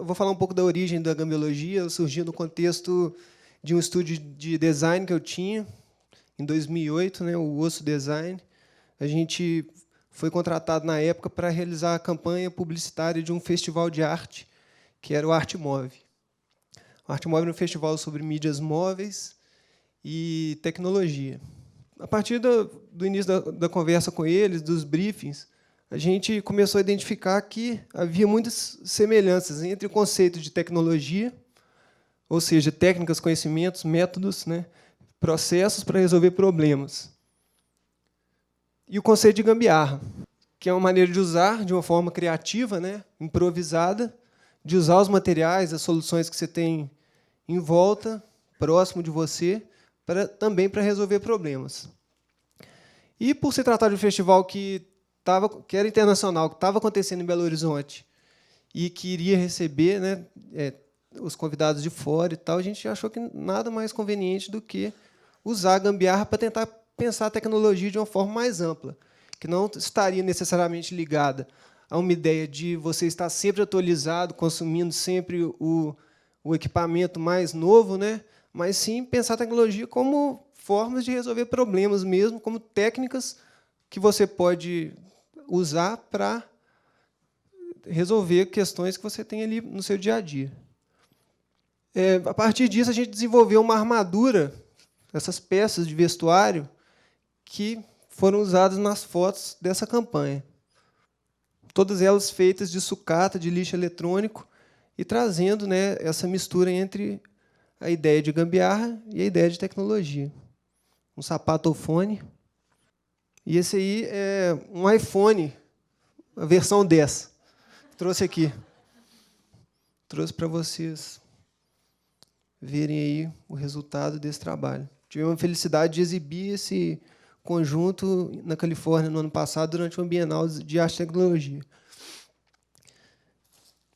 vou falar um pouco da origem da gambiologia. Ela surgiu no contexto de um estúdio de design que eu tinha, em 2008, né, o Osso Design. A gente foi contratado, na época, para realizar a campanha publicitária de um festival de arte, que era o Artmove. O Artmove era um festival sobre mídias móveis e tecnologia. A partir do início da conversa com eles, dos briefings, a gente começou a identificar que havia muitas semelhanças entre o conceito de tecnologia, ou seja, técnicas, conhecimentos, métodos, né, processos para resolver problemas, e o conceito de gambiarra, que é uma maneira de usar de uma forma criativa, né, improvisada, de usar os materiais, as soluções que você tem em volta, próximo de você, também para resolver problemas. E, por se tratar de um festival que era internacional, que estava acontecendo em Belo Horizonte, e que iria receber, né, os convidados de fora e tal, a gente achou que nada mais conveniente do que usar a gambiarra para tentar pensar a tecnologia de uma forma mais ampla, que não estaria necessariamente ligada a uma ideia de você estar sempre atualizado, consumindo sempre o equipamento mais novo, né, mas sim pensar a tecnologia como formas de resolver problemas mesmo, como técnicas que você pode usar para resolver questões que você tem ali no seu dia a dia. A partir disso, a gente desenvolveu uma armadura, essas peças de vestuário, que foram usadas nas fotos dessa campanha. Todas elas feitas de sucata, de lixo eletrônico, e trazendo, né, essa mistura entre a ideia de gambiarra e a ideia de tecnologia. Um sapatofone. E esse aí é um iPhone, a versão 10. Trouxe aqui. Trouxe para vocês verem aí o resultado desse trabalho. Tivemos a felicidade de exibir esse conjunto na Califórnia no ano passado, durante uma Bienal de Arte e Tecnologia.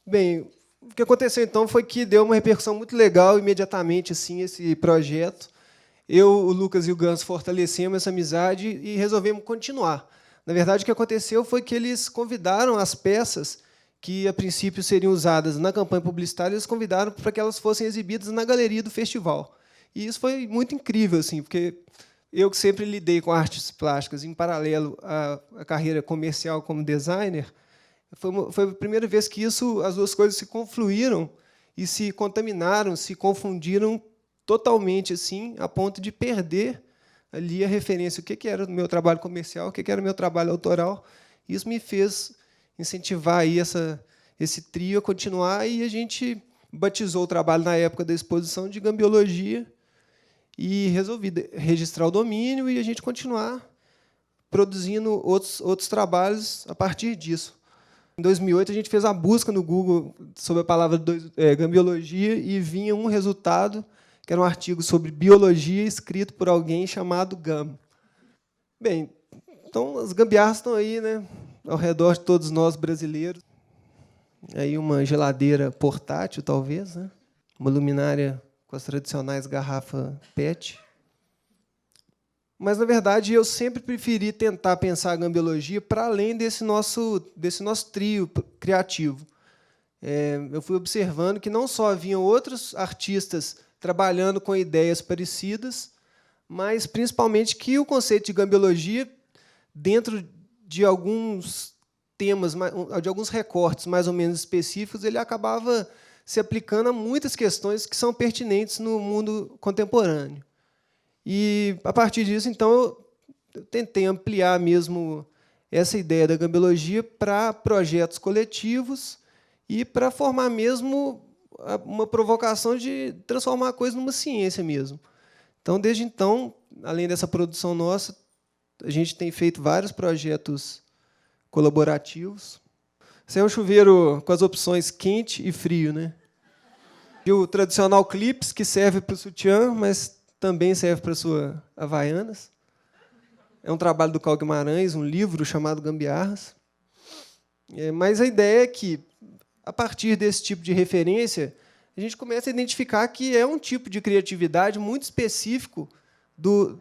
Bem, o que aconteceu, então, foi que deu uma repercussão muito legal, imediatamente, assim, esse projeto. Eu, o Lucas e o Ganso fortalecemos essa amizade e resolvemos continuar. Na verdade, o que aconteceu foi que eles convidaram as peças que, a princípio, seriam usadas na campanha publicitária, eles convidaram para que elas fossem exibidas na galeria do festival. E isso foi muito incrível, assim, porque eu, que sempre lidei com artes plásticas em paralelo à carreira comercial como designer, foi a primeira vez que as duas coisas se confluíram e se contaminaram, se confundiram totalmente, assim, a ponto de perder ali a referência, o que era o meu trabalho comercial, o que era o meu trabalho autoral. Isso me fez incentivar aí esse trio a continuar, e a gente batizou o trabalho, na época da exposição, de Gambiologia, e resolvi registrar o domínio e a gente continuar produzindo outros trabalhos a partir disso. Em 2008, a gente fez a busca no Google sobre a palavra gambiologia e vinha um resultado, que era um artigo sobre biologia escrito por alguém chamado Gam. Bem, então as gambiarras estão aí, né, ao redor de todos nós brasileiros. Aí uma geladeira portátil, talvez, né? Uma luminária com as tradicionais garrafas PET. Mas, na verdade, eu sempre preferi tentar pensar a gambiologia para além desse nosso trio criativo. Eu fui observando que não só haviam outros artistas trabalhando com ideias parecidas, mas, principalmente, que o conceito de gambiologia, dentro de alguns temas, de alguns recortes mais ou menos específicos, ele acabava se aplicando a muitas questões que são pertinentes no mundo contemporâneo. E, a partir disso, então, eu tentei ampliar mesmo essa ideia da gambiologia para projetos coletivos e para formar mesmo uma provocação de transformar a coisa numa ciência mesmo. Então, desde então, além dessa produção nossa, a gente tem feito vários projetos colaborativos. Esse é um chuveiro com as opções quente e frio, né? E o tradicional clips, que serve para o sutiã, mas também serve para a sua Havaianas. É um trabalho do Cal Guimarães, um livro chamado Gambiarras. Mas a ideia é que, a partir desse tipo de referência, a gente começa a identificar que é um tipo de criatividade muito específico do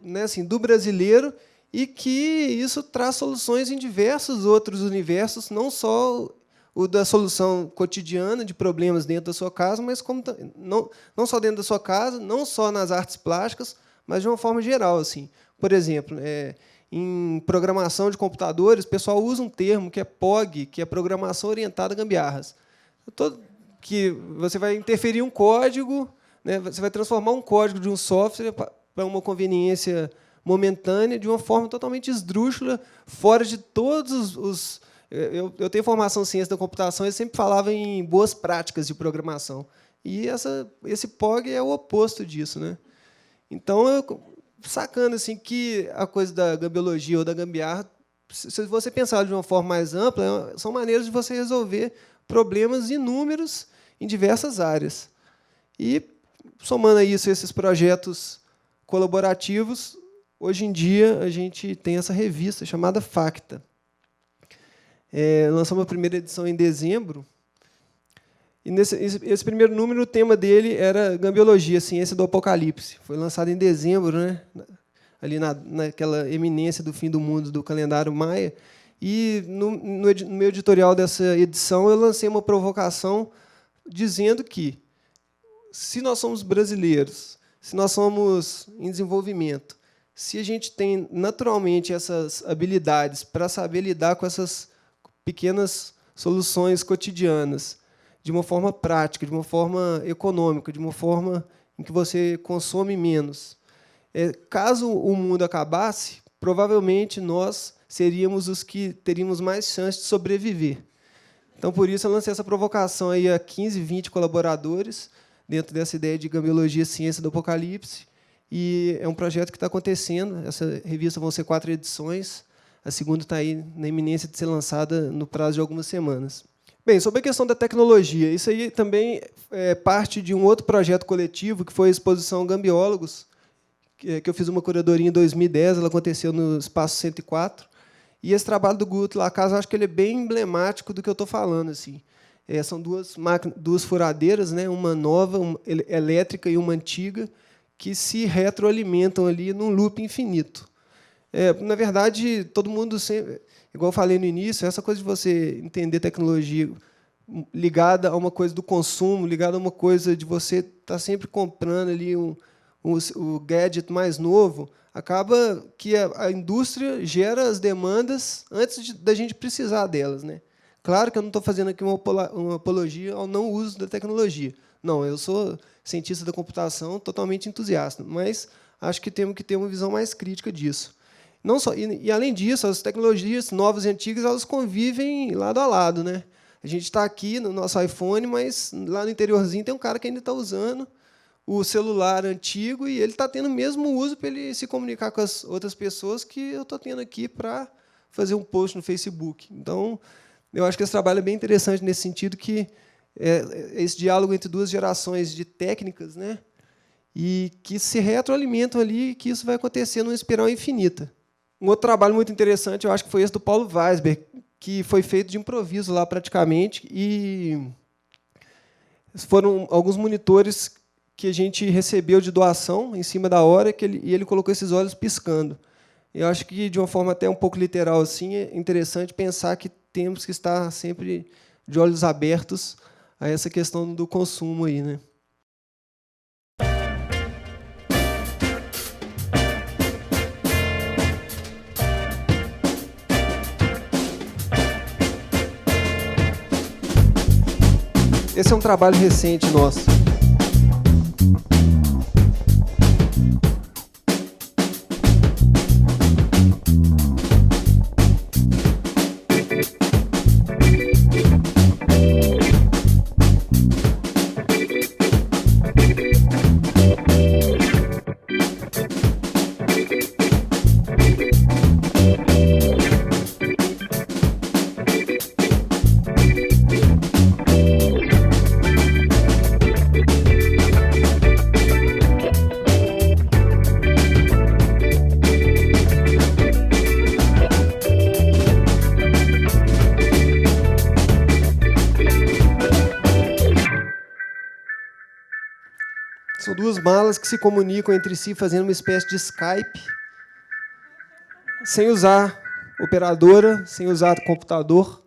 brasileiro, e que isso traz soluções em diversos outros universos, não só o da solução cotidiana de problemas dentro da sua casa, mas como não só dentro da sua casa, não só nas artes plásticas, mas de uma forma geral. Assim. Por exemplo, em programação de computadores, o pessoal usa um termo que é POG, que é Programação Orientada a Gambiarras. Que você vai interferir um código, né, você vai transformar um código de um software para uma conveniência momentânea, de uma forma totalmente esdrúxula, fora de todos os... Eu tenho formação em ciência da computação, e sempre falava em boas práticas de programação. E esse POG é o oposto disso. Né? Então, sacando assim, que a coisa da gambiologia ou da gambiarra, se você pensar de uma forma mais ampla, são maneiras de você resolver problemas inúmeros em diversas áreas. E, somando a isso esses projetos colaborativos, hoje em dia a gente tem essa revista chamada Facta. Lançamos a primeira edição em dezembro. E esse primeiro número, o tema dele era Gambiologia, Ciência do Apocalipse. Foi lançado em dezembro, né? Ali naquela eminência do fim do mundo do calendário maia. E, no meu editorial dessa edição, eu lancei uma provocação dizendo que, se nós somos brasileiros, se nós somos em desenvolvimento, se a gente tem naturalmente essas habilidades para saber lidar com essas pequenas soluções cotidianas, de uma forma prática, de uma forma econômica, de uma forma em que você consome menos, caso o mundo acabasse, provavelmente nós seríamos os que teríamos mais chance de sobreviver. Então, por isso, eu lancei essa provocação aí a 15, 20 colaboradores, dentro dessa ideia de Gambiologia, Ciência do Apocalipse. E é um projeto que está acontecendo. Essa revista vão ser 4 edições. A segunda está aí na iminência de ser lançada no prazo de algumas semanas. Bem, sobre a questão da tecnologia, isso aí também é parte de um outro projeto coletivo, que foi a exposição Gambiólogos, que eu fiz uma curadoria em 2010, ela aconteceu no Espaço 104. E esse trabalho do Guto Lacasa, acho que ele é bem emblemático do que eu estou falando. Assim. São duas furadeiras, né? Uma nova, uma elétrica, e uma antiga, que se retroalimentam ali num loop infinito. Na verdade, todo mundo sempre, igual eu falei no início, essa coisa de você entender tecnologia ligada a uma coisa do consumo, ligada a uma coisa de você estar sempre comprando ali o gadget mais novo, acaba que a indústria gera as demandas antes da gente precisar delas. Né? Claro que eu não estou fazendo aqui uma apologia ao não uso da tecnologia. Não, eu sou cientista da computação, totalmente entusiasta, mas acho que temos que ter uma visão mais crítica disso. Não só, e, além disso, as tecnologias novas e antigas elas convivem lado a lado. Né? A gente está aqui no nosso iPhone, mas lá no interiorzinho tem um cara que ainda está usando o celular antigo e ele está tendo o mesmo uso para ele se comunicar com as outras pessoas que eu estou tendo aqui para fazer um post no Facebook. Então, eu acho que esse trabalho é bem interessante nesse sentido, que esse diálogo entre duas gerações de técnicas, né, e que se retroalimentam ali, e que isso vai acontecer numa espiral infinita. Um outro trabalho muito interessante, eu acho que foi esse do Paulo Weisberg, que foi feito de improviso lá praticamente, e foram alguns monitores que a gente recebeu de doação em cima da hora, e ele colocou esses olhos piscando. Eu acho que, de uma forma até um pouco literal, assim, é interessante pensar que temos que estar sempre de olhos abertos a essa questão do consumo aí, né? Esse é um trabalho recente nosso. São duas malas que se comunicam entre si fazendo uma espécie de Skype, sem usar operadora, sem usar computador.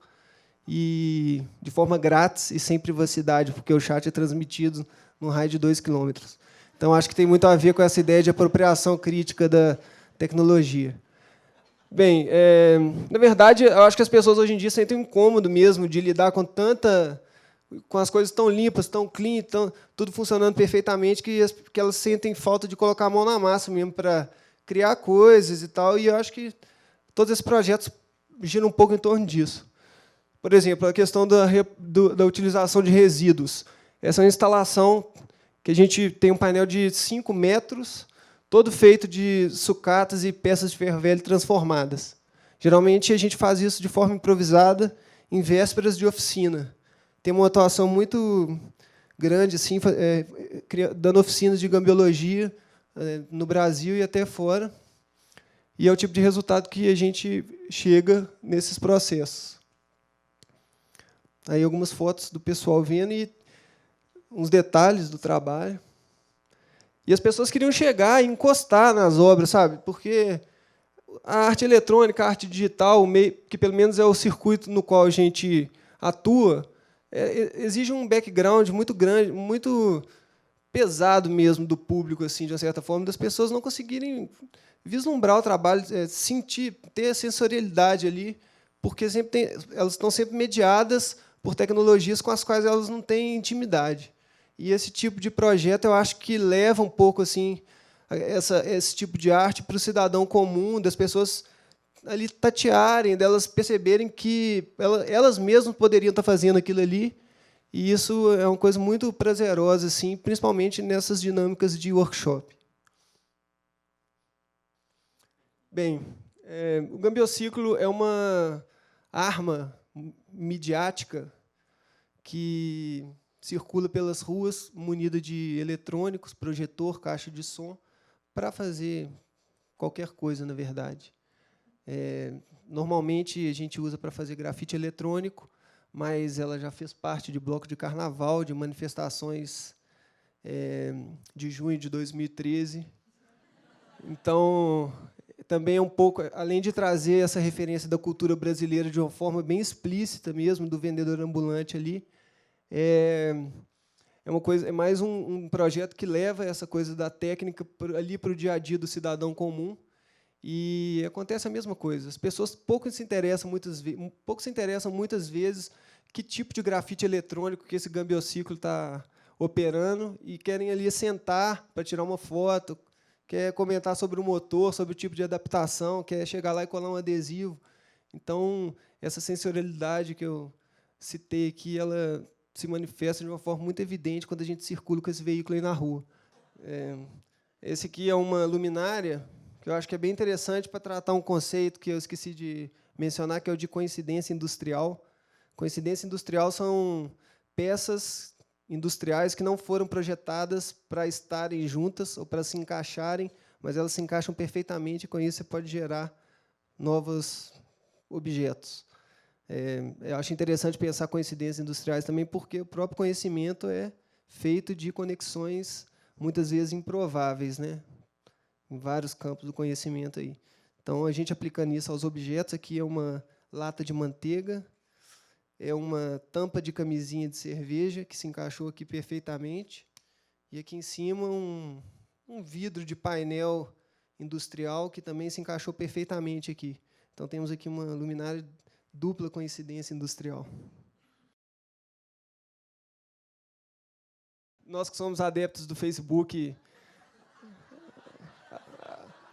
e de forma grátis e sem privacidade, porque o chat é transmitido num raio de 2 quilômetros. Então, acho que tem muito a ver com essa ideia de apropriação crítica da tecnologia. Bem, na verdade, eu acho que as pessoas hoje em dia sentem um incômodo mesmo de lidar com as coisas tão limpas, tão clean, tudo funcionando perfeitamente, que elas sentem falta de colocar a mão na massa mesmo para criar coisas e tal. E eu acho que todos esses projetos giram um pouco em torno disso. Por exemplo, a questão da utilização de resíduos. Essa é uma instalação que a gente tem um painel de 5 metros, todo feito de sucatas e peças de ferro velho transformadas. Geralmente, a gente faz isso de forma improvisada, em vésperas de oficina. Tem uma atuação muito grande, assim, dando oficinas de gambiologia no Brasil e até fora. E é o tipo de resultado que a gente chega nesses processos. Aí algumas fotos do pessoal vendo e uns detalhes do trabalho. E as pessoas queriam chegar e encostar nas obras, sabe? Porque a arte eletrônica, a arte digital, que pelo menos é o circuito no qual a gente atua, exige um background muito grande, muito pesado mesmo do público, assim, de uma certa forma, das pessoas não conseguirem vislumbrar o trabalho, sentir, ter a sensorialidade ali, porque elas estão sempre mediadas por tecnologias com as quais elas não têm intimidade. E esse tipo de projeto, eu acho que leva um pouco assim esse tipo de arte para o cidadão comum, das pessoas ali tatearem, delas perceberem que elas mesmas poderiam estar fazendo aquilo ali. E isso é uma coisa muito prazerosa, assim, principalmente nessas dinâmicas de workshop. Bem, o Gambiociclo é uma arma midiática que circula pelas ruas munida de eletrônicos, projetor, caixa de som, para fazer qualquer coisa, na verdade. Normalmente, a gente usa para fazer grafite eletrônico, mas ela já fez parte de bloco de carnaval, de manifestações de junho de 2013. Então, também é um pouco, além de trazer essa referência da cultura brasileira de uma forma bem explícita mesmo, do vendedor ambulante ali, é mais um projeto que leva essa coisa da técnica ali para o dia a dia do cidadão comum. E acontece a mesma coisa. As pessoas pouco se interessam muitas vezes que tipo de grafite eletrônico que esse gambiociclo está operando e querem ali sentar para tirar uma foto, quer comentar sobre o motor, sobre o tipo de adaptação, quer chegar lá e colar um adesivo. Então, essa sensorialidade que eu citei aqui, ela se manifesta de uma forma muito evidente quando a gente circula com esse veículo aí na rua. Esse aqui é uma luminária que eu acho que é bem interessante para tratar um conceito que eu esqueci de mencionar, que é o de coincidência industrial. Coincidência industrial são peças industriais que não foram projetadas para estarem juntas ou para se encaixarem, mas elas se encaixam perfeitamente, e com isso você pode gerar novos objetos. Eu acho interessante pensar coincidências industriais também, porque o próprio conhecimento é feito de conexões, muitas vezes, improváveis, né? Em vários campos do conhecimento aí. Então, a gente aplicando isso aos objetos, aqui é uma lata de manteiga, é uma tampa de camisinha de cerveja, que se encaixou aqui perfeitamente, e aqui em cima um vidro de painel industrial, que também se encaixou perfeitamente aqui. Então, temos aqui uma luminária dupla coincidência industrial. Nós que somos adeptos do Facebook,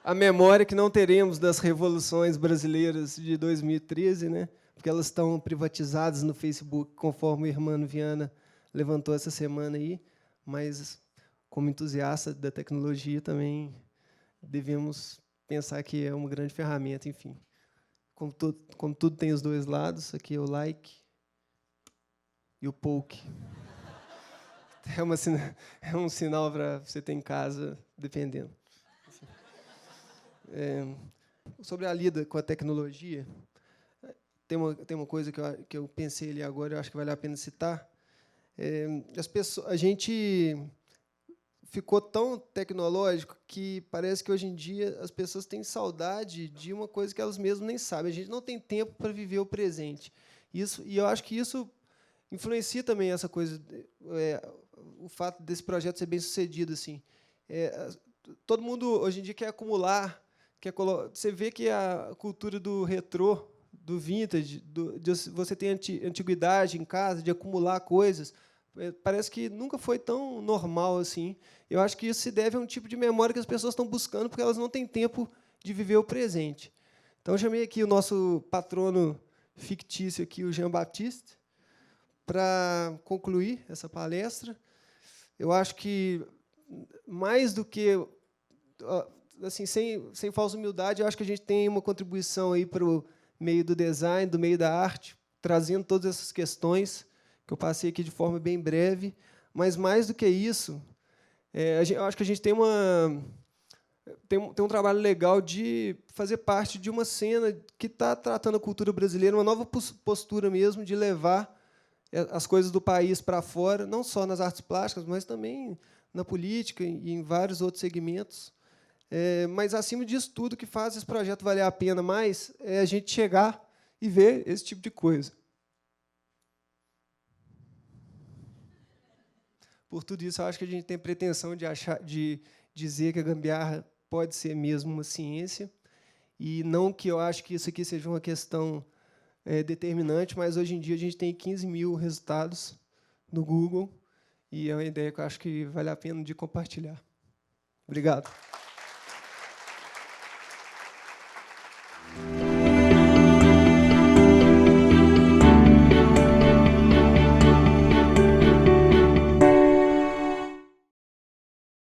a memória que não teremos das revoluções brasileiras de 2013, né? Porque elas estão privatizadas no Facebook, conforme o Hermano Viana levantou essa semana aí, mas, como entusiasta da tecnologia, também devemos pensar que é uma grande ferramenta, enfim. Como tudo tem os dois lados, aqui é o like e o poke. É um sinal para você ter em casa, dependendo. Sobre a lida com a tecnologia, tem uma coisa que eu pensei ali agora, eu acho que vale a pena citar. A gente ficou tão tecnológico que parece que, hoje em dia, as pessoas têm saudade de uma coisa que elas mesmas nem sabem. A gente não tem tempo para viver o presente. E eu acho que isso influencia também essa coisa, o fato desse projeto ser bem sucedido. Assim. Todo mundo, hoje em dia, quer acumular. Você vê que a cultura do retrô, do vintage, de você ter antiguidade em casa, de acumular coisas, parece que nunca foi tão normal assim. Eu acho que isso se deve a um tipo de memória que as pessoas estão buscando, porque elas não têm tempo de viver o presente. Então, eu chamei aqui o nosso patrono fictício, aqui, o Jean Baptiste, para concluir essa palestra. Eu acho que, mais do que... assim, sem falsa humildade, eu acho que a gente tem uma contribuição aí para o meio do design, do meio da arte, trazendo todas essas questões que eu passei aqui de forma bem breve. Mas, mais do que isso, eu acho que a gente tem um trabalho legal de fazer parte de uma cena que está tratando a cultura brasileira, uma nova postura mesmo de levar as coisas do país para fora, não só nas artes plásticas, mas também na política e em vários outros segmentos. Mas, acima disso tudo, o que faz esse projeto valer a pena mais é a gente chegar e ver esse tipo de coisa. Por tudo isso, eu acho que a gente tem pretensão de dizer que a gambiarra pode ser mesmo uma ciência, e não que eu acho que isso aqui seja uma questão determinante, mas, hoje em dia, a gente tem 15 mil resultados no Google, e é uma ideia que eu acho que vale a pena de compartilhar. Obrigado.